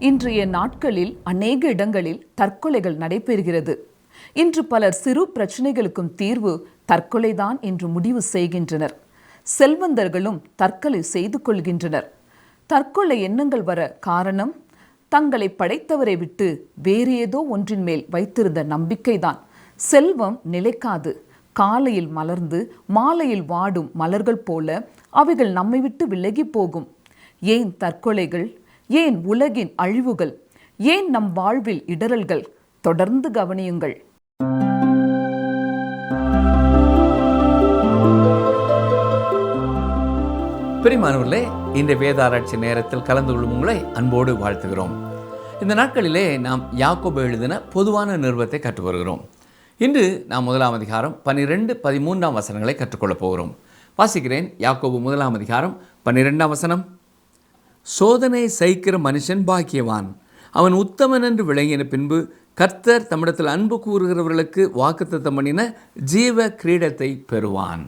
இன்றைய நாட்களில் அநேக இடங்களில் தற்கொலைகள் நடைபெறுகிறது. இன்று பலர் சிறு பிரச்சனைகளுக்கும் தீர்வு தற்கொலைதான் என்று முடிவு செய்கின்றனர். செல்வந்தர்களும் தற்கொலை செய்து கொள்கின்றனர். தற்கொலை எண்ணங்கள் வர காரணம் தங்களை படைத்தவரை விட்டு வேறு ஏதோ ஒன்றின் மேல் வைத்திருந்த நம்பிக்கைதான். செல்வம் நிலைக்காது. காலையில் மலர்ந்து மாலையில் வாடும் மலர்கள் போல அவைகள் நம்மை விட்டு விலகி போகும். ஏன் தற்கொலைகள்? ஏன் உலகின் அழிவுகள்? ஏன் நம் வாழ்வில் இடறல்கள்? தொடர்ந்து கவனியுங்கள். பிரியமானவர்களே, இந்த வேதாராய்ச்சி நேரத்தில் கலந்து கொள்ளும் உங்களை அன்போடு வாழ்த்துகிறோம். இந்த நாட்களிலே நாம் யாக்கோபு எழுதின பொதுவான நிருபத்தை கற்றுக் வருகிறோம். இன்று நாம் 1ஆம் அதிகாரம் 12, 13ஆம் வசனங்களை கற்றுக்கொள்ளப் போகிறோம். வாசிக்கிறேன். யாக்கோபு 1ஆம் அதிகாரம் 12ஆம் வசனம். சோதனை சகிக்கிற மனுஷன் பாக்கியவான், அவன் உத்தமன் என்று விளங்கின பின்பு கர்த்தர் தம்மிடத்தில் அன்பு கூறுகிறவர்களுக்கு வாக்குத்தத்தம் பண்ணின ஜீவ கிரீடத்தை பெறுவான்.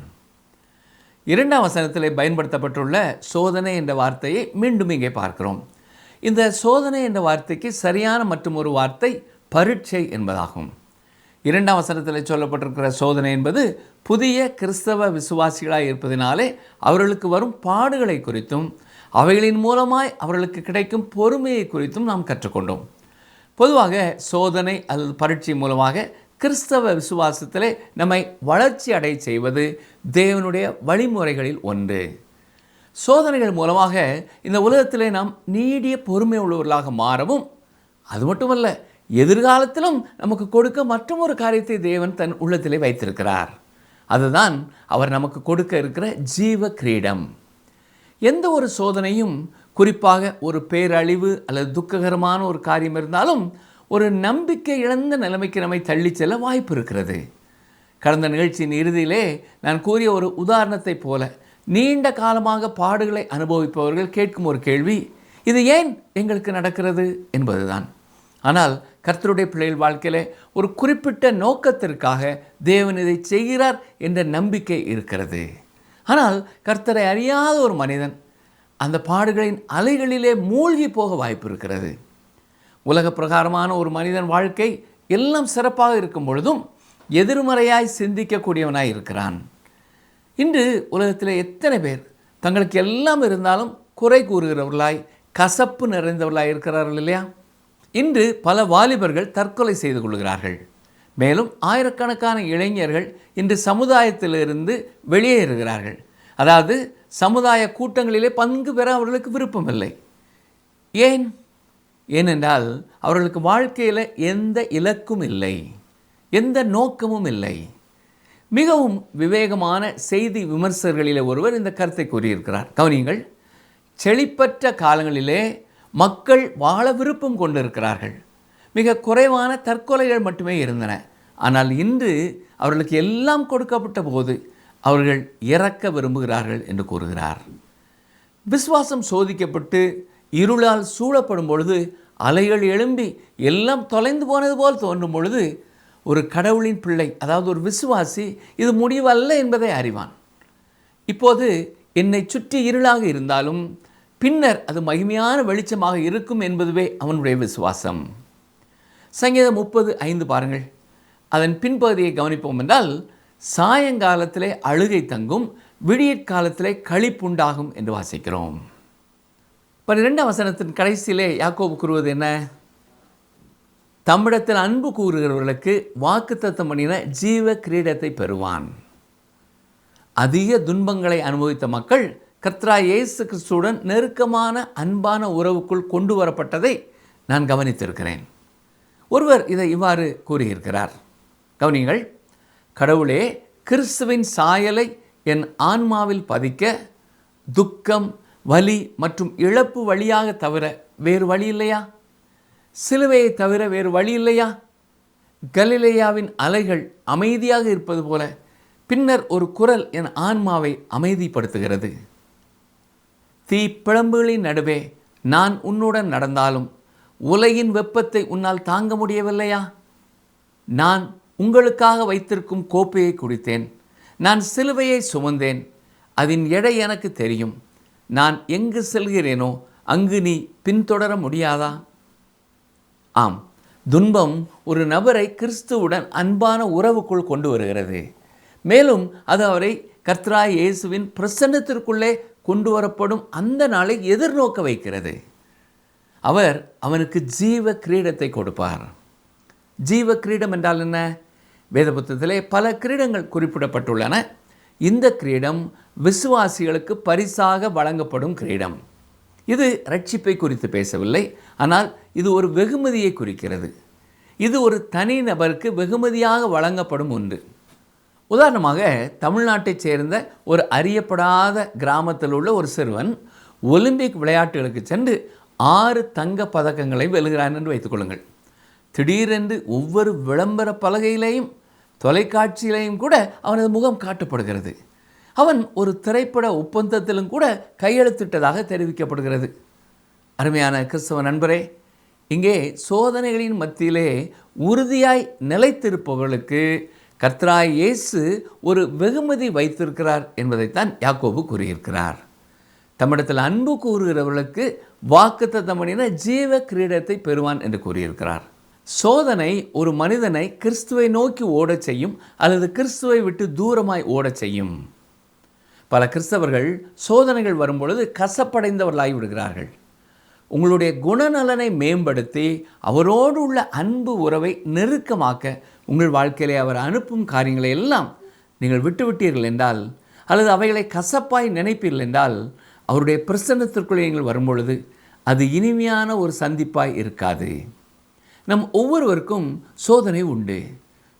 2ஆம் வசனத்தில் பயன்படுத்தப்பட்டுள்ள சோதனை என்ற வார்த்தையை மீண்டும் இங்கே பார்க்கிறோம். இந்த சோதனை என்ற வார்த்தைக்கு சரியான மற்றும் ஒரு வார்த்தை பரீட்சை என்பதாகும். 2ஆம் வசனத்தில் சொல்லப்பட்டிருக்கிற சோதனை என்பது புதிய கிறிஸ்தவ விசுவாசிகளாய் இருப்பதினாலே அவர்களுக்கு வரும் பாடுகளை குறித்தும் அவைகளின் மூலமாய் அவர்களுக்கு கிடைக்கும் பொறுமையை குறித்தும் நாம் கற்றுக்கொண்டோம். பொதுவாக சோதனை அல்லது பரீட்சை மூலமாக கிறிஸ்தவ விசுவாசத்திலே நம்மை வளர்ச்சி அடைய செய்வது தேவனுடைய வழிமுறைகளில் ஒன்று. சோதனைகள் மூலமாக இந்த உலகத்திலே நாம் நீடிய பொறுமை உள்ளவர்களாக மாறவும், அது மட்டுமல்ல, எதிர்காலத்திலும் நமக்கு கொடுக்க மற்றொரு காரியத்தை தேவன் தன் உள்ளத்திலே வைத்திருக்கிறார். அதுதான் அவர் நமக்கு கொடுக்க இருக்கிற ஜீவ கிரீடம். எந்த ஒரு சோதனையும், குறிப்பாக ஒரு பேரழிவு அல்லது துக்ககரமான ஒரு காரியம் இருந்தாலும் ஒரு நம்பிக்கை இழந்த நிலைமைக்கு நம்மை தள்ளி செல்ல வாய்ப்பு இருக்கிறது. கடந்த நிகழ்ச்சியின் இறுதியிலே நான் கூறிய ஒரு உதாரணத்தை போல நீண்ட காலமாக பாடுகளை அனுபவிப்பவர்கள் கேட்கும் ஒரு கேள்வி, இது ஏன் எங்களுக்கு நடக்கிறது என்பதுதான். ஆனால் கர்த்தருடைய பிள்ளைகள் வாழ்க்கையிலே ஒரு குறிப்பிட்ட நோக்கத்திற்காக தேவன் இதை செய்கிறார் என்ற நம்பிக்கை இருக்கிறது. ஆனால் கர்த்தரை அறியாத ஒரு மனிதன் அந்த பாடுகளின் அலைகளிலே மூழ்கி போக வாய்ப்பு இருக்கிறது. உலக பிரகாரமான ஒரு மனிதன் வாழ்க்கை எல்லாம் சிறப்பாக இருக்கும் பொழுதும் எதிர்மறையாய் சிந்திக்கக்கூடியவனாய் இருக்கிறான். இன்று உலகத்தில் எத்தனை பேர் தங்களுக்கு எல்லாம் இருந்தாலும் குறை கூறுகிறவர்களாய், கசப்பு நிறைந்தவர்களாய் இருக்கிறார்கள் இல்லையா? இன்று பல வாலிபர்கள் தற்கொலை செய்து கொள்கிறார்கள். மேலும் ஆயிரக்கணக்கான இளைஞர்கள் இன்று சமுதாயத்திலிருந்து வெளியேறுகிறார்கள். அதாவது சமுதாய கூட்டங்களிலே பங்கு பெற அவர்களுக்கு விருப்பமில்லை. ஏனென்றால் அவர்களுக்கு வாழ்க்கையில் எந்த இலக்கும் இல்லை, எந்த நோக்கமும் இல்லை. மிகவும் விவேகமான செய்தி விமர்சகர்களிலே ஒருவர் இந்த கருத்தை கூறியிருக்கிறார். கவனியுங்கள். செழிப்பற்ற காலங்களிலே மக்கள் வாழ விருப்பம் கொண்டிருக்கிறார்கள். மிக குறைவான தற்கொலைகள் மட்டுமே இருந்தன. ஆனால் இன்று அவர்களுக்கு எல்லாம் கொடுக்கப்பட்ட போது அவர்கள் இறக்க விரும்புகிறார்கள் என்று கூறுகிறார். விசுவாசம் சோதிக்கப்பட்டு இருளால் சூழப்படும் பொழுது, அலைகள் எழும்பி எல்லாம் தொலைந்து போனது போல் தோன்றும் பொழுது, ஒரு கடவுளின் பிள்ளை, அதாவது ஒரு விசுவாசி, இது முடிவல்ல என்பதை அறிவான். இப்போது என்னை சுற்றி இருளாக இருந்தாலும் பின்னர் அது மகிமையான வெளிச்சமாக இருக்கும் என்பதுவே அவனுடைய விசுவாசம். சங்கீதம் 30:5 பாருங்கள். அதன் பின்பகுதியை கவனிப்போம் என்றால், சாயங்காலத்திலே அழுகை தங்கும், விடியற்காலத்திலே களிப்புண்டாகும் என்று வாசிக்கிறோம். 12ஆம் வசனத்தின் கடைசியிலே யாக்கோபு கூறுவது என்ன? தம்மிடத்தில் அன்பு கூறுகிறவர்களுக்கு வாக்குத்தத்தம் பண்ணின ஜீவ கிரீடத்தை பெறுவான். அதிக துன்பங்களை அனுபவித்த மக்கள் கர்த்தராகிய இயேசு கிறிஸ்துவுடன் நெருக்கமான அன்பான உறவுக்குள் கொண்டு வரப்பட்டதை நான் கவனித்திருக்கிறேன். ஒருவர் இதை இவ்வாறு கூறியிருக்கிறார். கவனிங்கள். கடவுளே, கிறிஸ்துவின் சாயலை என் ஆன்மாவில் பதிக்க துக்கம், வலி மற்றும் இழப்பு வழியாக தவிர வேறு வழி இல்லையா? சிலுவையை தவிர வேறு வழி இல்லையா? கலிலேயாவின் அலைகள் அமைதியாக இருப்பது போல பின்னர் ஒரு குரல் என் ஆன்மாவை அமைதிப்படுத்துகிறது. தீப்பிழம்புகளின் நடுவே நான் உன்னுடன் நடந்தாலும் உலகின் வெப்பத்தை உன்னால் தாங்க முடியவில்லையா? நான் உங்களுக்காக வைத்திருக்கும் கோப்பையை குடித்தேன். நான் சிலுவையை சுமந்தேன். அதன் எடை எனக்கு தெரியும். நான் எங்கு செல்கிறேனோ அங்கு நீ பின்தொடர முடியாதா? ஆம், துன்பம் ஒரு நபரை கிறிஸ்துவுடன் அன்பான உறவுக்குள் கொண்டு வருகிறது. மேலும் அது அவரை கர்த்தராகிய இயேசுவின் பிரசன்னத்திற்குள்ளே கொண்டு வரப்படும் அந்த நாளை எதிர்நோக்க வைக்கிறது. அவர் அவனுக்கு ஜீவ கிரீடத்தை கொடுப்பார். ஜீவ கிரீடம் என்றால் என்ன? வேத புத்தகத்திலே பல கிரீடங்கள் குறிப்பிடப்பட்டுள்ளன. இந்த கிரீடம் விசுவாசிகளுக்கு பரிசாக வழங்கப்படும் கிரீடம். இது ரட்சிப்பை குறித்து பேசவில்லை, ஆனால் இது ஒரு வெகுமதியை குறிக்கிறது. இது ஒரு தனி நபருக்கு வெகுமதியாக வழங்கப்படும் ஒன்று. உதாரணமாக, தமிழ்நாட்டைச் சேர்ந்த ஒரு அறியப்படாத கிராமத்தில் உள்ள ஒரு சிறுவன் ஒலிம்பிக் விளையாட்டுகளுக்கு சென்று 6 தங்க பதக்கங்களை வெல்கிறான் என்று வைத்துக்கொள்ளுங்கள். திடீரென்று ஒவ்வொரு விளம்பர பலகையிலேயும் தொலைக்காட்சியிலையும் கூட அவனது முகம் காட்டப்படுகிறது. அவன் ஒரு திரைப்பட ஒப்பந்தத்திலும் கூட கையெழுத்திட்டதாக தெரிவிக்கப்படுகிறது. அருமையான கிறிஸ்தவ நண்பரே, இங்கே சோதனைகளின் மத்தியிலே உறுதியாய் நிலைத்திருப்பவர்களுக்கு கர்த்தராகிய இயேசு ஒரு வெகுமதி வைத்திருக்கிறார் என்பதைத்தான் யாக்கோபு கூறியிருக்கிறார். தம்மிடத்தில் அன்பு கூறுகிறவர்களுக்கு வாக்குத்தத்தம் பண்ணின ஜீவ கிரீடத்தை பெறுவான் என்று கூறியிருக்கிறார். சோதனை ஒரு மனிதனை கிறிஸ்துவை நோக்கி ஓடச் செய்யும் அல்லது கிறிஸ்துவை விட்டு தூரமாய் ஓடச் செய்யும். பல கிறிஸ்தவர்கள் சோதனைகள் வரும்பொழுது கசப்படைந்தவர்களாகி விடுகிறார்கள். உங்களுடைய குணநலனை மேம்படுத்தி அவரோடு உள்ள அன்பு உறவை நெருக்கமாக்க உங்கள் வாழ்க்கையிலே அவர் அனுப்பும் காரியங்களை எல்லாம் நீங்கள் விட்டுவிட்டீர்கள் என்றால், அல்லது அவைகளை கசப்பாய் நினைப்பீர்கள் என்றால், அவருடைய பிரசன்னத்திற்குள்ளே நீங்கள் வரும்பொழுது அது இனிமையான ஒரு சந்திப்பாய் இருக்காது. நம் ஒவ்வொருவருக்கும் சோதனை உண்டு.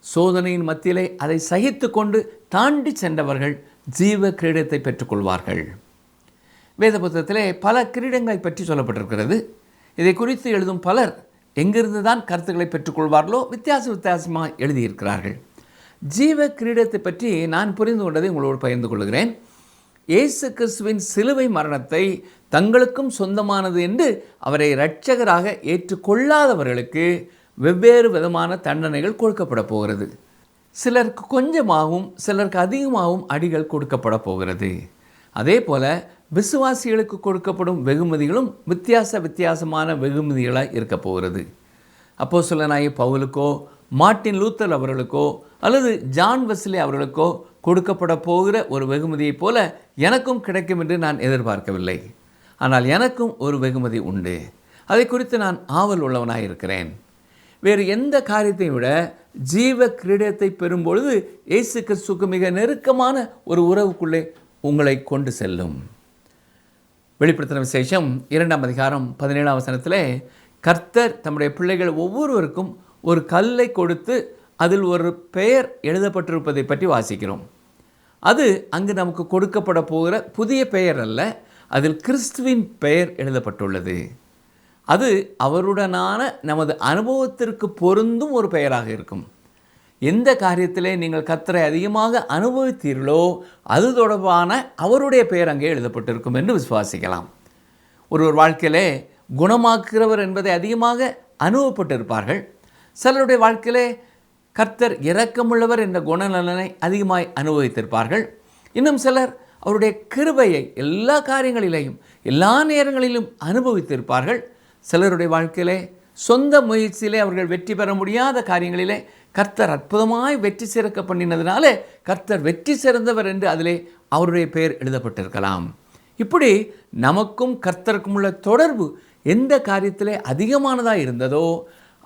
சோதனையின் மத்தியிலே அதை சகித்து கொண்டு தாண்டி சென்றவர்கள் ஜீவ கிரீடத்தை பெற்றுக்கொள்வார்கள். வேத புத்தகத்திலே பல கிரீடங்களை பற்றி சொல்லப்பட்டிருக்கிறது. இதை குறித்து எழுதும் பலர் எங்கிருந்து தான் கருத்துக்களை பெற்றுக்கொள்வார்களோ வித்தியாசமாக எழுதியிருக்கிறார்கள். ஜீவ கிரீடத்தை பற்றி நான் புரிந்து கொண்டதை உங்களோடு பகிர்ந்து கொள்கிறேன். இயேசு கிறிஸ்துவின் சிலுவை மரணத்தை தங்களுக்கும் சொந்தமானது என்று அவரை இரட்சகராக ஏற்றுக்கொள்ளாதவர்களுக்கு வெவ்வேறு விதமான தண்டனைகள் கொடுக்கப்பட போகிறது. சிலருக்கு கொஞ்சமாகவும் சிலருக்கு அதிகமாகவும் அடிகள் கொடுக்கப்பட போகிறது. அதே போல விசுவாசிகளுக்கு கொடுக்கப்படும் வெகுமதிகளும் வித்தியாசமான வெகுமதிகளாக இருக்க போகிறது. அப்போஸ்தலனாகிய பவுலுக்கோ மார்ட்டின் லூத்தர் அவர்களுக்கோ அல்லது ஜான் வெஸ்லி அவர்களுக்கோ கொடுக்கப்பட போகிற ஒரு வெகுமதியைப் போல எனக்கும் கிடைக்கும் என்று நான் எதிர்பார்க்கவில்லை. ஆனால் எனக்கும் ஒரு வெகுமதி உண்டு. அதை குறித்து நான் ஆவல் உள்ளவனாக இருக்கிறேன். வேறு எந்த காரியத்தையும் விட ஜீவ கிரீடத்தை பெறும்பொழுது இயேசு கிறிஸ்துவுக்கு மிக நெருக்கமான ஒரு உறவுக்குள்ளே உங்களை கொண்டு செல்லும். வெளிப்படுத்தின விசேஷம் 2ஆம் அதிகாரம் 17ஆம் வசனத்திலே கர்த்தர் தம்முடைய பிள்ளைகள் ஒவ்வொருவருக்கும் ஒரு கல்லை கொடுத்து அதில் ஒரு பெயர் எழுதப்பட்டிருப்பதை பற்றி வாசிக்கிறோம். அது அங்கு நமக்கு கொடுக்கப்பட போகிற புதிய பெயர் அல்ல, அதில் கிறிஸ்துவின் பெயர் எழுதப்பட்டுள்ளது. அது அவருடனான நமது அனுபவத்திற்கு பொருந்தும் ஒரு பெயராக இருக்கும். எந்த காரியத்திலே நீங்கள் கர்த்தரை அதிகமாக அனுபவித்தீர்களோ அது தொடர்பான அவருடைய பெயர் அங்கே எழுதப்பட்டிருக்கும் என்று விசுவாசிக்கலாம். ஒரு வாழ்க்கையிலே குணமாக்குகிறவர் என்பதை அதிகமாக அனுபவப்பட்டிருப்பார்கள். சிலருடைய வாழ்க்கையிலே கர்த்தர் இரக்கமுள்ளவர் என்ற குணநலனை அதிகமாய் அனுபவித்திருப்பார்கள். இன்னும் சிலர் அவருடைய கிருபையை எல்லா காரியங்களிலேயும் எல்லா நேரங்களிலும் அனுபவித்திருப்பார்கள். சிலருடைய வாழ்க்கையிலே சொந்த முயற்சியிலே அவர்கள் வெற்றி பெற முடியாத காரியங்களிலே கர்த்தர் அற்புதமாய் வெற்றி சிறக்க பண்ணினதுனாலே கர்த்தர் வெற்றி சிறந்தவர் என்று அதிலே அவருடைய பெயர் எழுதப்பட்டிருக்கலாம். இப்படி நமக்கும் கர்த்தருக்கும் உள்ள தொடர்பு எந்த காரியத்திலே அதிகமானதாக இருந்ததோ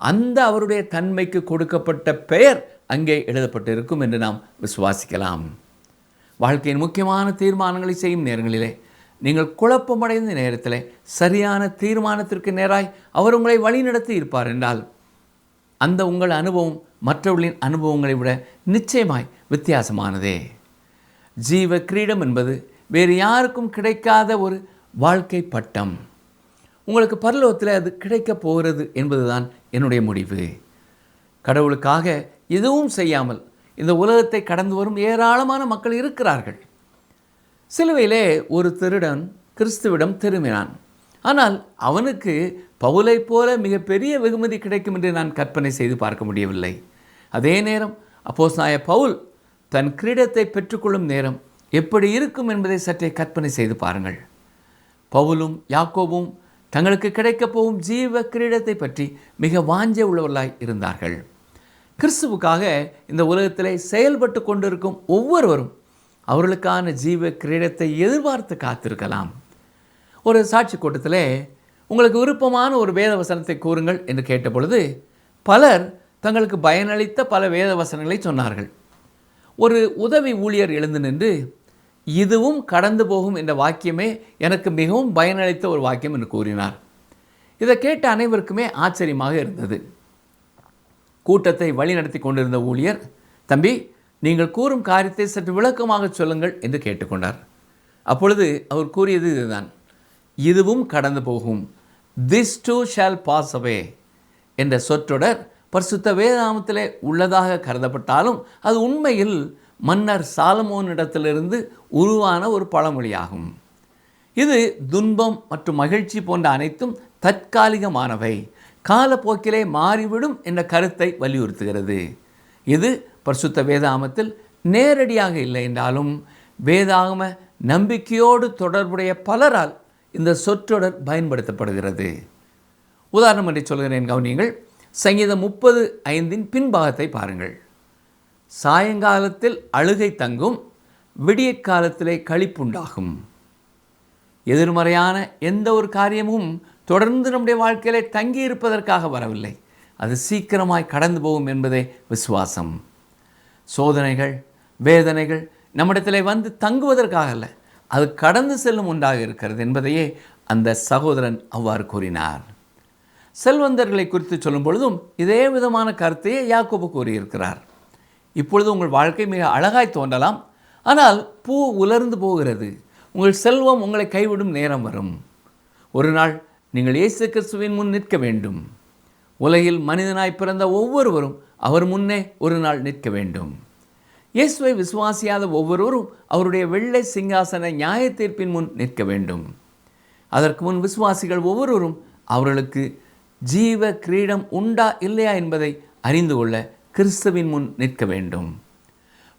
அந்த அவருடைய தன்மைக்கு கொடுக்கப்பட்ட பெயர் அங்கே எழுதப்பட்டிருக்கும் என்று நாம் விசுவாசிக்கலாம். வாழ்க்கையின் முக்கியமான தீர்மானங்களை செய்யும் நேரங்களிலே நீங்கள் குழப்பமடைந்த நேரத்தில் சரியான தீர்மானத்திற்கு நேராய் அவர் உங்களை வழிநடத்தி இருப்பார் என்றால் அந்த உங்கள் அனுபவம் மற்றவர்களின் அனுபவங்களை விட நிச்சயமாய் வித்தியாசமானதே. ஜீவ கிரீடம் என்பது வேறு யாருக்கும் கிடைக்காத ஒரு வாழ்க்கை பட்டம். உங்களுக்கு பரலோகத்தில் அது கிடைக்கப் போகிறது என்பதுதான் என்னுடைய முடிவு. கடவுளுக்காக எதுவும் செய்யாமல் இந்த உலகத்தை கடந்து வரும் ஏராளமான மக்கள் இருக்கிறார்கள். சிலுவையிலே ஒரு திருடன் கிறிஸ்துவிடம் திரும்பினான். ஆனால் அவனுக்கு பவுலை போல மிகப்பெரிய வெகுமதி கிடைக்கும் என்று நான் கற்பனை செய்து பார்க்க முடியவில்லை. அதே நேரம் அப்போஸ்தலனாகிய பவுல் தன் கிரீடத்தை பெற்றுக்கொள்ளும் நேரம் எப்படி இருக்கும் என்பதை சற்றே கற்பனை செய்து பாருங்கள். பவுலும் யாக்கோபும் தங்களுக்கு கிடைக்கப் போகும் ஜீவ கிரீடத்தை பற்றி மிக வாஞ்சை உள்ளவர்களாய் இருந்தார்கள். கிறிஸ்துவுக்காக இந்த உலகத்திலே செயல்பட்டு கொண்டிருக்கும் ஒவ்வொருவரும் அவர்களுக்கான ஜீவ கிரீடத்தை எதிர்பார்த்து காத்திருக்கலாம். ஒரு சாட்சி கூட்டத்தில் உங்களுக்கு விருப்பமான ஒரு வேத வசனத்தை கூறுங்கள் என்று கேட்டபொழுது பலர் தங்களுக்கு பயனளித்த பல வேத வசனங்களை சொன்னார்கள். ஒரு உதவி ஊழியர் எழுந்து நின்று, இதுவும் கடந்து போகும் என்ற வாக்கியமே எனக்கு மிகவும் பயனளித்த ஒரு வாக்கியம் என்று கூறினார். இதை கேட்ட அனைவருக்குமே ஆச்சரியமாக இருந்தது. கூட்டத்தை வழிநடத்தி கொண்டிருந்த ஊழியர், தம்பி, நீங்கள் கூறும் காரியத்தை சற்று விளக்கமாக சொல்லுங்கள் என்று கேட்டுக்கொண்டார். அப்பொழுது அவர் கூறியது இதுதான், இதுவும் கடந்து போகும், this too shall pass away என்ற சொற்றொடர் பரிசுத்த வேதாகமத்திலே உள்ளதாக கருதப்பட்டாலும் அது உண்மையில் மன்னர் சாலமோனிடத்திலிருந்து உருவான ஒரு பழமொழியாகும். இது துன்பம் மற்றும் மகிழ்ச்சி போன்ற அனைத்தும் தற்காலிகமானவை, காலப்போக்கிலே மாறிவிடும் என்ற கருத்தை வலியுறுத்துகிறது. இது பரிசுத்த வேதாகமத்தில் நேரடியாக இல்லை என்றாலும் வேதாகம நம்பிக்கையோடு தொடர்புடைய பலரால் இந்த சொற்றொடர் பயன்படுத்தப்படுகிறது. உதாரணம் என்று சொல்கிறேன், கவனியுங்கள். சங்கீதம் 30:5 பின்பாகத்தை பாருங்கள். சாயங்காலத்தில் அழுகை தங்கும், விடியற்காலத்திலே களிப்புண்டாகும். எதிர்மறையான எந்த ஒரு காரியமும் தொடர்ந்து நம்முடைய வாழ்க்கையிலே தங்கியிருப்பதற்காக வரவில்லை, அது சீக்கிரமாய் கடந்து போகும் என்பதே விசுவாசம். சோதனைகள், வேதனைகள் நம்மிடத்திலே வந்து தங்குவதற்காக அல்ல, அது கடந்து செல்லும் ஒன்றாக இருக்கிறது என்பதையே அந்த சகோதரன் அவ்வாறு கூறினார். செல்வந்தர்களை குறித்து சொல்லும் பொழுதும் இதே விதமான கருத்தையே யாக்கோபு கூறியிருக்கிறார். இப்பொழுது உங்கள் வாழ்க்கை மிக அழகாய் தோன்றலாம், ஆனால் பூ உலர்ந்து போகிறது. உங்கள் செல்வம் உங்களை கைவிடும் நேரம் வரும். ஒரு நாள் நீங்கள் இயேசு கிறிஸ்துவின் முன் நிற்க வேண்டும். உலகில் மனிதனாய் பிறந்த ஒவ்வொருவரும் அவர் முன்னே ஒரு நாள் நிற்க வேண்டும். இயேசுவை விசுவாசியாத ஒவ்வொருவரும் அவருடைய வெள்ளை சிங்காசன நியாய தீர்ப்பின் முன் நிற்க வேண்டும். அதற்கு முன் விசுவாசிகள் ஒவ்வொருவரும் அவர்களுக்கு ஜீவ கிரீடம் உண்டா இல்லையா என்பதை அறிந்து கொள்ள கிறிஸ்துவின் முன் நிற்க வேண்டும்.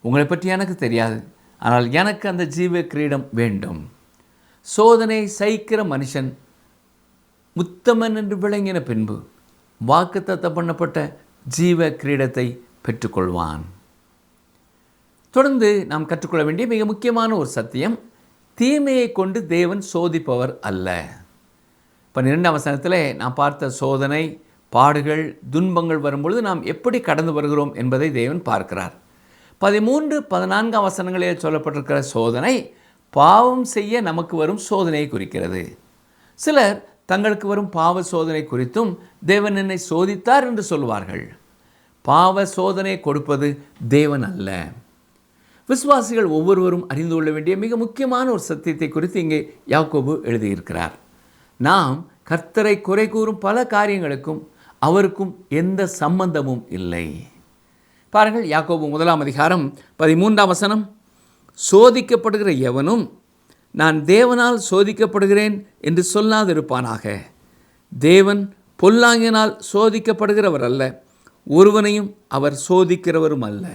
உங்களை பற்றி எனக்கு தெரியாது, ஆனால் எனக்கு அந்த ஜீவ கிரீடம் வேண்டும். சோதனை சகிக்கிற மனுஷன் உத்தமன் என்று விளங்கின பின்பு வாக்குத்தத்தம் பண்ணப்பட்ட ஜீவ கிரீடத்தை பெற்றுக்கொள்வான். தொடர்ந்து நாம் கற்றுக்கொள்ள வேண்டிய மிக முக்கியமான ஒரு சத்தியம், தீமையை கொண்டு தேவன் சோதிப்பவர் அல்ல. 12ஆம் வசனத்தில் நாம் பார்த்த சோதனை, பாடுகள், துன்பங்கள் வரும்பொழுது நாம் எப்படி கடந்து வருகிறோம் என்பதை தேவன் பார்க்கிறார். 13, 14ஆம் வசனங்களில் சொல்லப்பட்டிருக்கிற சோதனை பாவம் செய்ய நமக்கு வரும் சோதனையை குறிக்கிறது. சிலர் தங்களுக்கு வரும் பாவ சோதனை குறித்தும் தேவன் என்னை சோதித்தார் என்று சொல்வார்கள். பாவ சோதனை கொடுப்பது தேவன் அல்ல. விசுவாசிகள் ஒவ்வொருவரும் அறிந்து கொள்ள வேண்டிய மிக முக்கியமான ஒரு சத்தியத்தை குறித்து இங்கே யாக்கோபு எழுதியிருக்கிறார். நாம் கர்த்தரை குறை கூறும் பல காரியங்களுக்கும் அவருக்கும் எந்த சம்பந்தமும் இல்லை. பாருங்கள், யாக்கோபு 1ஆம் அதிகாரம் 13ஆம் வசனம், சோதிக்கப்படுகிற எவனும் நான் தேவனால் சோதிக்கப்படுகிறேன் என்று சொல்லாதிருப்பானாக. தேவன் பொல்லாங்கினால் சோதிக்கப்படுகிறவர் அல்ல, ஒருவனையும் அவர் சோதிக்கிறவரும் அல்ல.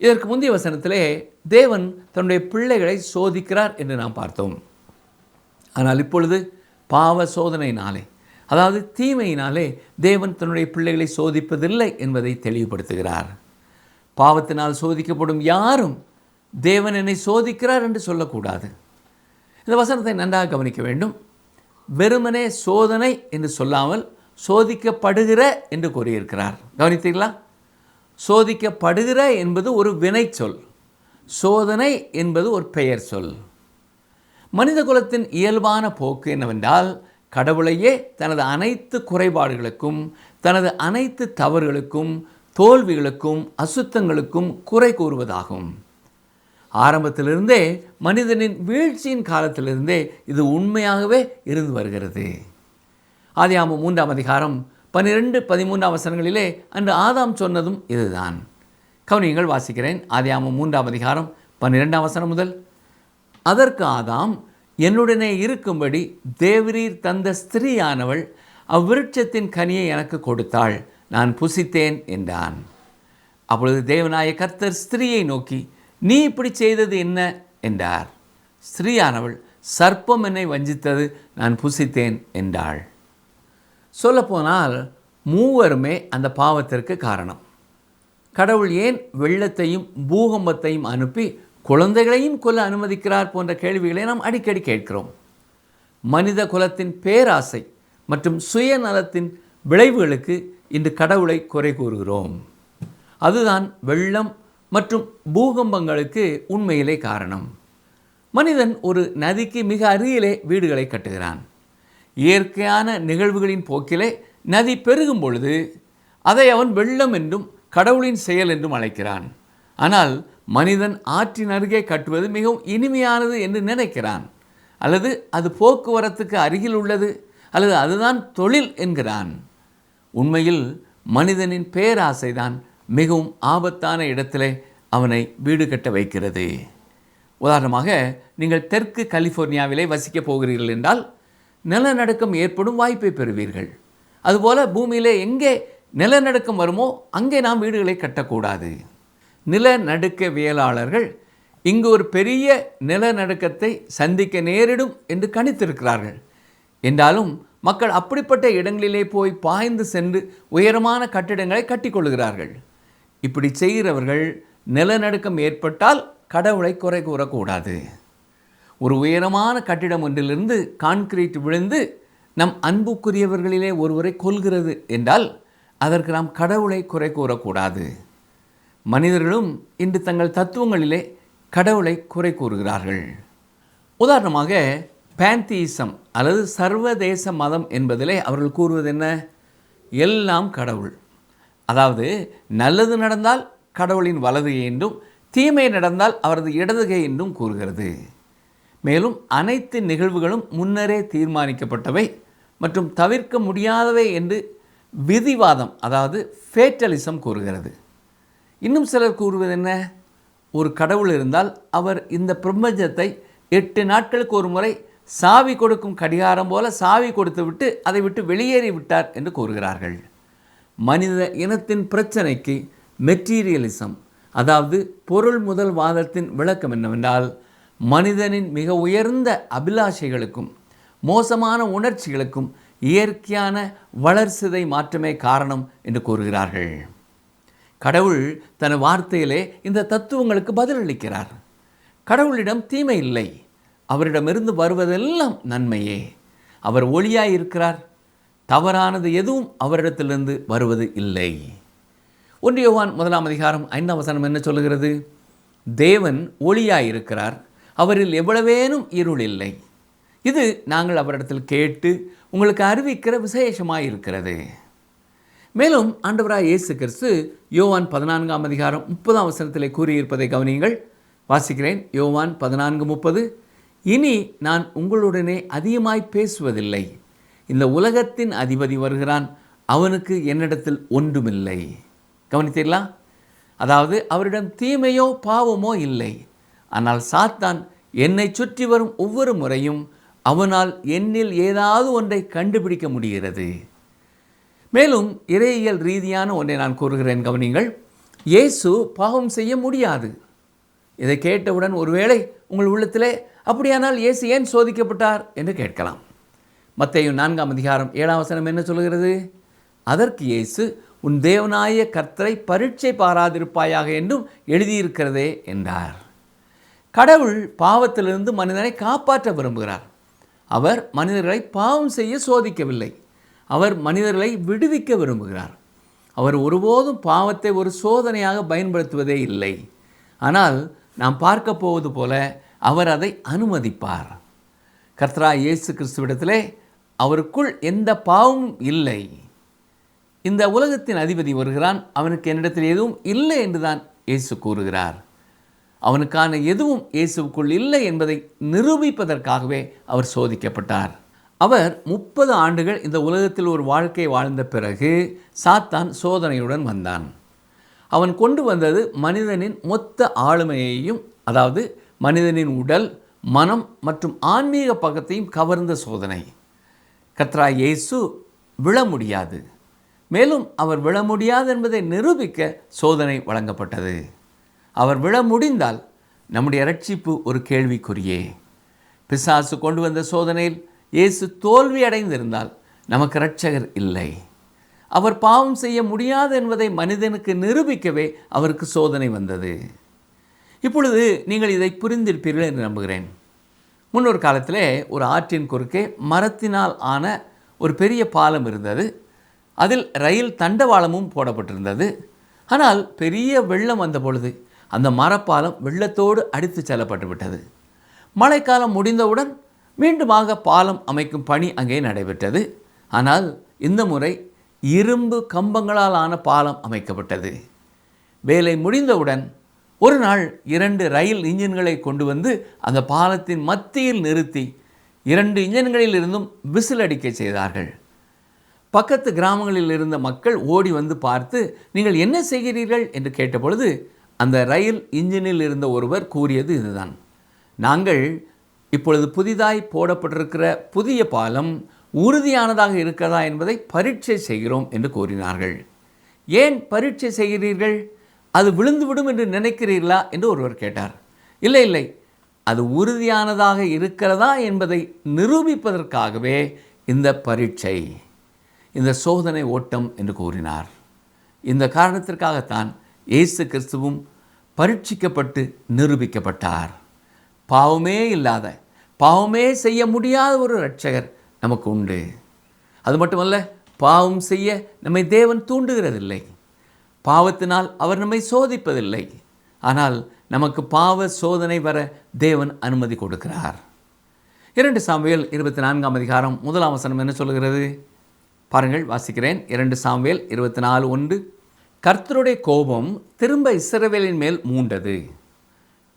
இதற்கு முந்தைய வசனத்திலே தேவன் தன்னுடைய பிள்ளைகளை சோதிக்கிறார் என்று நாம் பார்த்தோம். ஆனால் இப்பொழுது பாவ சோதனையினாலே, அதாவது தீமையினாலே தேவன் தன்னுடைய பிள்ளைகளை சோதிப்பதில்லை என்பதை தெளிவுபடுத்துகிறார். பாவத்தினால் சோதிக்கப்படும் யாரும் தேவன் என்னை சோதிக்கிறார் என்று சொல்லக்கூடாது. இந்த வசனத்தை நன்றாக கவனிக்க வேண்டும். வெறுமனே சோதனை என்று சொல்லாமல் சோதிக்கப்படுகிற என்று கூறியிருக்கிறார். கவனித்தீர்களா? சோதிக்கப்படுகிற என்பது ஒரு வினை சொல், சோதனை என்பது ஒரு பெயர் சொல். மனித குலத்தின் இயல்பான போக்கு என்னவென்றால், கடவுளையே தனது அனைத்து குறைபாடுகளுக்கும், தனது அனைத்து தவறுகளுக்கும், தோல்விகளுக்கும், அசுத்தங்களுக்கும் குறை கூறுவதாகும். ஆரம்பத்திலிருந்தே, மனிதனின் வீழ்ச்சியின் காலத்திலிருந்தே இது உண்மையாகவே இருந்து வருகிறது. ஆதியாகமம் 3ஆம் அதிகாரம் 12, 13ஆம் வசனங்களிலே அன்று ஆதாம் சொன்னதும் இதுதான். கவனியங்கள், வாசிக்கிறேன். ஆதியாகமம் 3ஆம் அதிகாரம் 12ஆம் வசனம் முதல், அதற்கு ஆதாம், என்னுடனே இருக்கும்படி தேவரீர் தந்த ஸ்திரீயானவள் அவ்விருட்சத்தின் கனியை எனக்கு கொடுத்தாள், நான் புசித்தேன் என்றான். அப்பொழுது தேவனாய கர்த்தர் ஸ்திரீயை நோக்கி, நீ இப்படி செய்தது என்ன என்றார். ஸ்திரீயானவள், சர்ப்பம் என்னை வஞ்சித்தது, நான் புசித்தேன் என்றாள். சொல்லப்போனால் மூவருமே அந்த பாவத்திற்கு காரணம். கடவுள் ஏன் வெள்ளத்தையும் பூகம்பத்தையும் அனுப்பி குழந்தைகளையும் கொல்ல அனுமதிக்கிறார் போன்ற கேள்விகளை நாம் அடிக்கடி கேட்கிறோம். மனித குலத்தின் பேராசை மற்றும் சுயநலத்தின் விளைவுகளுக்கு இன்று கடவுளை குறை கூறுகிறோம். அதுதான் வெள்ளம் மற்றும் பூகம்பங்களுக்கு உண்மையிலே காரணம். மனிதன் ஒரு நதிக்கு மிக அருகிலே வீடுகளை கட்டுகிறான். இயற்கையான நிகழ்வுகளின் போக்கிலே நதி பெருகும் பொழுது அதை அவன் வெள்ளம் என்றும் கடவுளின் செயல் என்றும் அழைக்கிறான். ஆனால் மனிதன் ஆற்றின் அருகே கட்டுவது மிகவும் இனிமையானது என்று நினைக்கிறான், அல்லது அது போக்குவரத்துக்கு அருகில் உள்ளது, அல்லது அதுதான் தொழில் என்கிறான். உண்மையில் மனிதனின் பேராசைதான் மிகவும் ஆபத்தான இடத்திலே அவனை வீடு கட்ட வைக்கிறது. உதாரணமாக, நீங்கள் தெற்கு கலிஃபோர்னியாவிலே வசிக்கப் போகிறீர்கள் என்றால் நிலநடுக்கம் ஏற்படும் வாய்ப்பை பெறுவீர்கள். அதுபோல் பூமியிலே எங்கே நிலநடுக்கம் வருமோ அங்கே நாம் வீடுகளை கட்டக்கூடாது. நிலநடுக்கவியலாளர்கள் இங்கு ஒரு பெரிய நிலநடுக்கத்தை சந்திக்க நேரிடும் என்று கணித்திருக்கிறார்கள். என்றாலும் மக்கள் அப்படிப்பட்ட இடங்களிலே போய் பாய்ந்து சென்று உயரமான கட்டிடங்களை கட்டிக்கொள்கிறார்கள். இப்படி செய்கிறவர்கள் நிலநடுக்கம் ஏற்பட்டால் கடவுளை குறை கூறக்கூடாது. ஒரு உயரமான கட்டிடம் ஒன்றிலிருந்து கான்கிரீட் விழுந்து நம் அன்புக்குரியவர்களிலே ஒருவரை கொல்கிறது என்றால் அதற்கு நாம் கடவுளை குறை கூறக்கூடாது. மனிதர்களும் இன்று தங்கள் தத்துவங்களிலே கடவுளை குறை கூறுகிறார்கள். உதாரணமாக, பேந்தியிசம் அல்லது சர்வதேச மதம் என்பதிலே அவர்கள் கூறுவது என்ன? எல்லாம் கடவுள். அதாவது நல்லது நடந்தால் கடவுளின் வலது என்றும் தீமை நடந்தால் அவரது இடதுகை என்றும் கூறுகிறது. மேலும் அனைத்து நிகழ்வுகளும் முன்னரே தீர்மானிக்கப்பட்டவை மற்றும் தவிர்க்க முடியாதவை என்று விதிவாதம், அதாவது ஃபேட்டலிசம் கூறுகிறது. இன்னும் சிலர் கூறுவது என்ன? ஒரு கடவுள் இருந்தால் அவர் இந்த பிரபஞ்சத்தை 8 நாட்களுக்கு ஒரு முறை சாவி கொடுக்கும் கடிகாரம் போல சாவி கொடுத்து விட்டு அதை விட்டு வெளியேறி விட்டார் என்று கூறுகிறார்கள். மனித இனத்தின் பிரச்சனைக்கு மெட்டீரியலிசம், அதாவது பொருள் முதல் வாதத்தின் விளக்கம் என்னவென்றால், மனிதனின் மிக உயர்ந்த அபிலாஷைகளுக்கும் மோசமான உணர்ச்சிகளுக்கும் இயற்கையான வளர்சிதை மாற்றமே காரணம் என்று கூறுகிறார்கள். கடவுள் தன் வார்த்தையிலே இந்த தத்துவங்களுக்கு பதிலளிக்கிறார். கடவுளிடம் தீமை இல்லை, அவரிடமிருந்து வருவதெல்லாம் நன்மையே. அவர் ஒளியாய் இருக்கிறார், தவறானது எதுவும் அவரிடத்திலிருந்து வருவது இல்லை. 1 யோவான் 1:5 என்ன சொல்லுகிறது? தேவன் ஒளியாயிருக்கிறார், அவரில் எவ்வளவேனும் இருள் இல்லை. இது நாங்கள் அவரிடத்தில் கேட்டு உங்களுக்கு அறிவிக்கிற விசேஷமாயிருக்கிறது. மேலும் ஆண்டவராய் இயேசு கிறிஸ்து யோவான் 14:30 கூறியிருப்பதை கவனியுங்கள். வாசிக்கிறேன். யோவான் 14:30, இனி நான் உங்களுடனே அதிகமாய் பேசுவதில்லை, இந்த உலகத்தின் அதிபதி வருகிறான், அவனுக்கு என்னிடத்தில் ஒன்றுமில்லை. கவனித்தீர்களா? அதாவது அவரிடம் தீமையோ பாவமோ இல்லை. ஆனால் சாத்தான் என்னை சுற்றி வரும் ஒவ்வொரு முறையும் அவனால் என்னில் ஏதாவது ஒன்றை கண்டுபிடிக்க முடிகிறது. மேலும் இறையியல் ரீதியான ஒன்றை நான் கூறுகிறேன், கவனிங்கள். இயேசு பாவம் செய்ய முடியாது. இதை கேட்டவுடன் ஒருவேளை உங்கள் உள்ளத்திலே அப்படியானால் இயேசு ஏன் சோதிக்கப்பட்டார் என்று கேட்கலாம். மத்தேயு 4:7 என்ன சொல்கிறது? அதற்கு இயேசு, உன் தேவனாய கர்த்தரை பரீட்சை பாராதிருப்பாயாக என்றும் எழுதியிருக்கிறதே என்றார். கடவுள் பாவத்திலிருந்து மனிதனை காப்பாற்ற விரும்புகிறார். அவர் மனிதர்களை பாவம் செய்ய சோதிக்கவில்லை, அவர் மனிதர்களை விடுவிக்க விரும்புகிறார். அவர் ஒருபோதும் பாவத்தை ஒரு சோதனையாக பயன்படுத்துவதே இல்லை. ஆனால் நாம் பார்க்க போவது போல அவர் அதை அனுமதிப்பார். கர்த்தராகிய இயேசு கிறிஸ்துவிடத்திலே அவருக்குள் எந்த பாவமும் இல்லை. இந்த உலகத்தின் அதிபதி வருகிறான், அவனுக்கு என்னிடத்தில் எதுவும் இல்லை என்றுதான் இயேசு கூறுகிறார். அவனுக்கான எதுவும் இயேசுவுக்குள் இல்லை என்பதை நிரூபிப்பதற்காகவே அவர் சோதிக்கப்பட்டார். அவர் 30 ஆண்டுகள் இந்த உலகத்தில் ஒரு வாழ்க்கை வாழ்ந்த பிறகு சாத்தான் சோதனையுடன் வந்தான். அவன் கொண்டு வந்தது மனிதனின் மொத்த ஆளுமையையும், அதாவது மனிதனின் உடல், மனம் மற்றும் ஆன்மீக பக்கத்தையும் கவர்ந்த சோதனை. கர்த்தராகிய இயேசு விழ முடியாது, மேலும் அவர் விழ முடியாது என்பதை நிரூபிக்க சோதனை வழங்கப்பட்டது. அவர் விழ முடிந்தால் நம்முடைய இரட்சிப்பு ஒரு கேள்விக்குறியே. பிசாசு கொண்டு வந்த சோதனையில் இயேசு தோல்வி அடைந்திருந்தால் நமக்கு இரட்சகர் இல்லை. அவர் பாவம் செய்ய முடியாது என்பதை மனிதனுக்கு நிரூபிக்கவே அவருக்கு சோதனை வந்தது. இப்பொழுது நீங்கள் இதை புரிந்திருப்பீர்கள் என்று நம்புகிறேன். முன்னொரு காலத்திலே ஒரு ஆற்றின் குறுக்கே மரத்தினால் ஆன ஒரு பெரிய பாலம் இருந்தது. அதில் ரயில் தண்டவாளமும் போடப்பட்டிருந்தது. ஆனால் பெரிய வெள்ளம் வந்த பொழுது அந்த மரப்பாலம் வெள்ளத்தோடு அடித்து செல்லப்பட்டு விட்டது. மழைக்காலம் முடிந்தவுடன் மீண்டுமாக பாலம் அமைக்கும் பணி அங்கே நடைபெற்றது. ஆனால் இந்த முறை இரும்பு கம்பங்களால் ஆன பாலம் அமைக்கப்பட்டது. வேலை முடிந்தவுடன் ஒரு நாள் 2 ரயில் இன்ஜின்களை கொண்டு வந்து அந்த பாலத்தின் மத்தியில் நிறுத்தி 2 இன்ஜின்களில் இருந்தும் விசில் அடிக்க செய்தார்கள். பக்கத்து கிராமங்களில் இருந்த மக்கள் ஓடி வந்து பார்த்து, நீங்கள் என்ன செய்கிறீர்கள் என்று கேட்டபொழுது அந்த ரயில் இன்ஜினில் இருந்த ஒருவர் கூறியது இதுதான்: நாங்கள் இப்பொழுது புதிதாய் போடப்பட்டிருக்கிற புதிய பாலம் உறுதியானதாக இருக்கிறதா என்பதை பரீட்சை செய்கிறோம் என்று கூறினார்கள். ஏன் பரீட்சை செய்கிறீர்கள்? அது விழுந்துவிடும் என்று நினைக்கிறீர்களா என்று ஒருவர் கேட்டார். இல்லை இல்லை, அது உறுதியானதாக இருக்கிறதா என்பதை நிரூபிப்பதற்காகவே இந்த பரீட்சை, இந்த சோதனை ஓட்டம் என்று கூறினார். இந்த காரணத்திற்காகத்தான் இயேசு கிறிஸ்துவும் பரீட்சிக்கப்பட்டு நிரூபிக்கப்பட்டார். பாவமே இல்லாத, பாவமே செய்ய முடியாத ஒரு இரட்சகர் நமக்கு உண்டு. அது மட்டுமல்ல, பாவம் செய்ய நம்மை தேவன் தூண்டுகிறதில்லை. பாவத்தினால் அவர் நம்மை சோதிப்பதில்லை. ஆனால் நமக்கு பாவ சோதனை வர தேவன் அனுமதி கொடுக்கிறார். 2 சாமுவேல் 24ஆம் அதிகாரம் 1ஆம் வசனம் என்ன சொல்கிறது? பாருங்கள், வாசிக்கிறேன். 2 சாமுவேல் 24:1. கர்த்தருடைய கோபம் திரும்ப இஸ்ரவேலின் மேல் மூண்டது.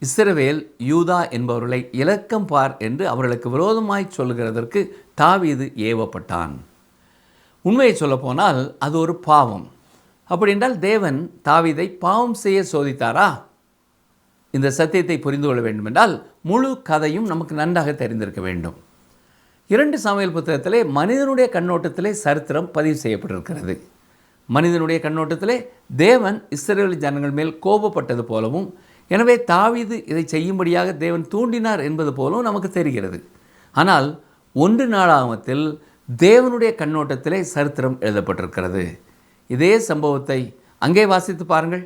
இஸ்ரவேல் யூதா என்பவர்களை இலக்கம் பார் என்று அவர்களுக்கு விரோதமாய் சொல்கிறதற்கு தாவீது ஏவப்பட்டான். உண்மையை சொல்லப்போனால் அது ஒரு பாவம். அப்படி என்றால் தேவன் தாவீதை பாவம் செய்ய சோதித்தாரா? இந்த சத்தியத்தை புரிந்து கொள்ள வேண்டுமென்றால் முழு கதையும் நமக்கு நன்றாக தெரிந்திருக்க வேண்டும். 2 சாமுவேல் புத்தகத்திலே மனிதனுடைய கண்ணோட்டத்திலே சரித்திரம் பதிவு செய்யப்பட்டிருக்கிறது. மனிதனுடைய கண்ணோட்டத்திலே தேவன் இஸ்ரவேல் ஜனங்கள் மேல் கோபப்பட்டது போலவும், எனவே தாவீது இதை செய்யும்படியாக தேவன் தூண்டினார் என்பது போலவும் நமக்கு தெரிகிறது. ஆனால் 1 நாளாகமத்தில் தேவனுடைய கண்ணோட்டத்திலே சரித்திரம் எழுதப்பட்டிருக்கிறது. இதே சம்பவத்தை அங்கே வாசித்து பாருங்கள்.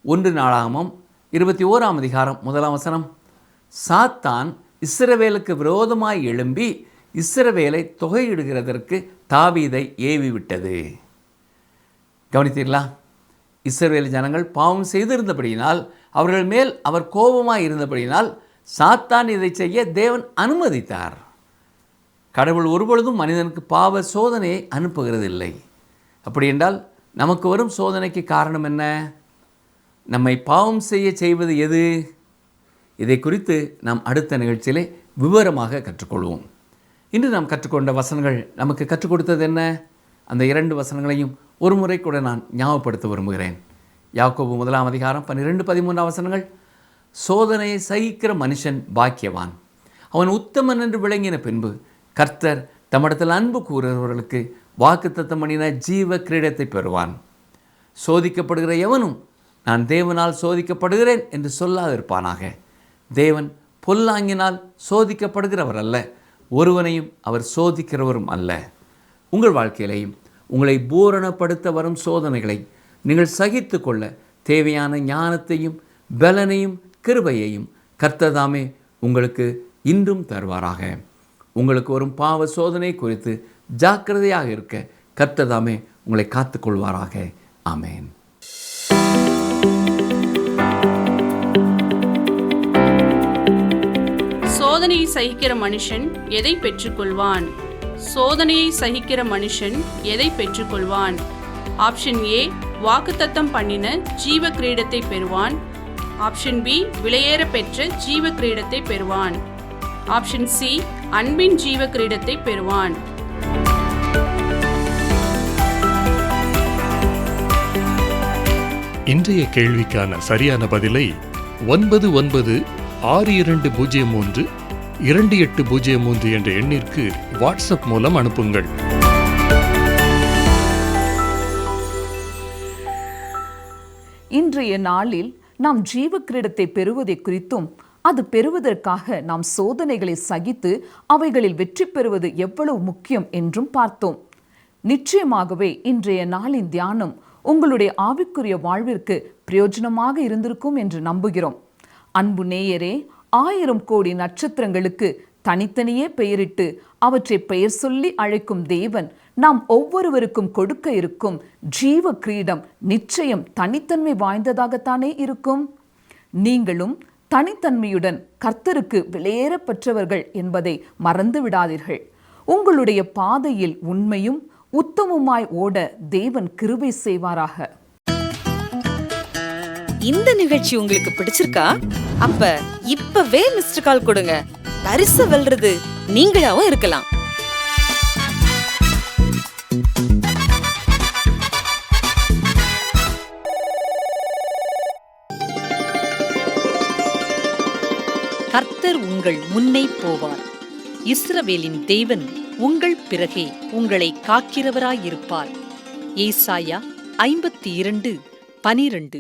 1 நாளாகமம் 21ஆம் அதிகாரம் 1ஆம் வசனம். சாத்தான் இஸ்ரவேலுக்கு விரோதமாய் எழும்பி இஸ்ரவேலை தொகையிடுகிறதற்கு தாவீதை ஏவி விட்டது. கவனித்தீர்களா? இஸ்ரவேல் ஜனங்கள் பாவம் செய்திருந்தபடியினால், அவர்கள் மேல் அவர் கோபமாய் இருந்தபடியினால் சாத்தான் இதை செய்ய தேவன் அனுமதித்தார். கடவுள் ஒருபொழுதும் மனிதனுக்கு பாவ சோதனையை அனுப்புகிறதில்லை. அப்படி என்றால் நமக்கு வரும் சோதனைக்கு காரணம் என்ன? நம்மை பாவம் செய்வது எது? இதை குறித்து நாம் அடுத்த நிகழ்ச்சியிலே விவரமாக கற்றுக்கொள்வோம். இன்று நாம் கற்றுக்கொண்ட வசனங்கள் நமக்கு கற்றுக் கொடுத்தது என்ன? அந்த 2 வசனங்களையும் ஒரு முறை கூட நான் ஞாபகப்படுத்த விரும்புகிறேன். யாக்கோபு 1ஆம் அதிகாரம் 12-13 வசனங்கள். சோதனையை சகிக்கிற மனுஷன் பாக்கியவான், அவன் உத்தமன் என்று விளங்கின பின்பு கர்த்தர் தம்மிடத்தில் அன்பு கூறுகிறவர்களுக்கு வாக்குத்தத்தம் பண்ணின ஜீவ கிரீடத்தை பெறுவான். சோதிக்கப்படுகிற எவனும் நான் தேவனால் சோதிக்கப்படுகிறேன் என்று சொல்லாதிருப்பானாக. தேவன் பொல்லாங்கினால் சோதிக்கப்படுகிறவர் அல்ல, ஒருவனையும் அவர் சோதிக்கிறவரும் அல்ல. உங்கள் வாழ்க்கையிலையும் உங்களை பூரணப்படுத்த வரும் சோதனைகளை நீங்கள் சகித்து கொள்ள தேவையான ஞானத்தையும் பலனையும் கிருபையையும் கர்த்ததாமே உங்களுக்கு இன்றும் தருவாராக. உங்களுக்கு வரும் பாவ சோதனை குறித்து ஜாக்கிரதையாக இருக்க கர்த்ததாமே உங்களை காத்துக்கொள்வாராக. ஆமேன். சோதனையை சகிக்கிற மனுஷன் எதை பெற்றுக்கொள்வான்? சோதனையை சகிக்கிற மனுஷன் எதை பெற்றுக்கொள்வான்? ஆப்ஷன் ஏ, வாக்குத்தத்தம் பண்ணின ஜீவ கிரீடத்தை பெறுவான். ஆப்ஷன் பி, விலையேற பெற்ற ஜீவ கிரீடத்தை பெறுவான். ஆப்ஷன் சி, அன்பின் ஜீவ கிரீடத்தை பெறுவான். இன்றைய கேள்விக்கான சரியான பதிலை 9962032803 என்ற எண்ணிற்கு வாட்ஸ்அப் மூலம் அனுப்புங்கள். இன்றைய நாளில் நாம் ஜீவ கிரீடத்தை பெறுவதை குறித்தும் அது பெறுவதற்காக நாம் சோதனைகளை சகித்து அவைகளில் வெற்றி பெறுவது எவ்வளவு முக்கியம் என்றும் பார்த்தோம். நிச்சயமாகவே இன்றைய நாளின் தியானம் உங்களுடைய ஆவிக்குரிய வாழ்விற்கு பிரயோஜனமாக இருந்திருக்கும் என்று நம்புகிறோம். அன்பு நேயரே, 1000 கோடி நட்சத்திரங்களுக்கு தனித்தனியே பெயரிட்டு அவற்றை பெயர் சொல்லி அழைக்கும் தேவன் நாம் ஒவ்வொருவருக்கும் கொடுக்க இருக்கும் ஜீவ கிரீடம் நிச்சயம் தனித்தன்மை வாய்ந்ததாகத்தானே இருக்கும். நீங்களும் தனித்தன்மையுடன் கர்த்தருக்கு விலையேறப்பெற்றவர்கள் என்பதை மறந்து விடாதீர்கள். உங்களுடைய பாதையில் உண்மையும் உத்தமமாய் ஓட தேவன் கிருபை செய்வாராக. இந்த நிகழ்ச்சி உங்களுக்கு பிடிச்சிருக்கா? அப்ப இப்பவே மிஸ்டர் கால் கொடுங்க. பரிசு வெல்றது நீங்களாவும் இருக்கலாம். கர்த்தர் உங்கள் முன்னே போவார். இஸ்ரவேலின் தேவன் உங்கள் பிறகே உங்களை காக்கிறவராயிருப்பார். ஏசாயா 52:12.